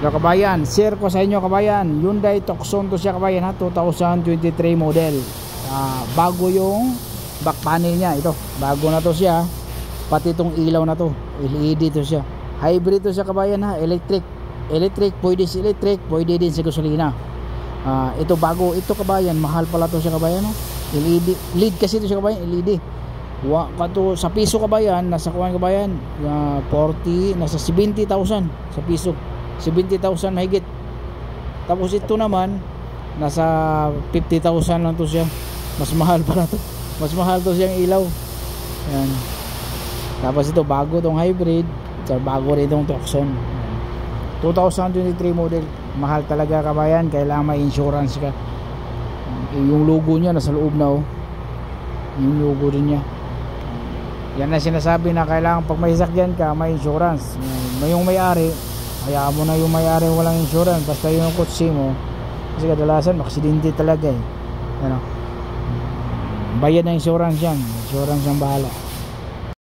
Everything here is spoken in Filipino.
So kabayan, share ko sa inyo kabayan, Hyundai Tucson to siya kabayan ha, 2023 model. Bago yung back panel niya, ito bago na to siya, pati itong ilaw na to LED to siya, hybrid to siya kabayan ha, electric, pwede si electric, pwede din sa gasolina. Ito bago ito kabayan, mahal pala to siya kabayan no? LED, lead kasi to siya kabayan, LED sa piso kabayan, nasa kuwan kabayan 40, nasa 70,000 sa piso, 70,000 mahigit. Tapos ito naman nasa 50,000 lang to siya, mas mahal pala to, mas mahal to siyang ilaw. Yan. Tapos ito bago tong hybrid, bago rin itong Tucson, 2023 model. Mahal talaga kabayan, kailangan may insurance ka. Yung logo niya nasa loob na oh, yung logo din niya. Yan na sinasabi na kailangan pag may sasakyan ka may insurance. Yung may-ari, hayaan mo na yung may-ari walang insurance, basta yung kotse mo, kasi kadalasan aksidente talaga eh. Ano, bayad na insurance yan, insurance ang bahala.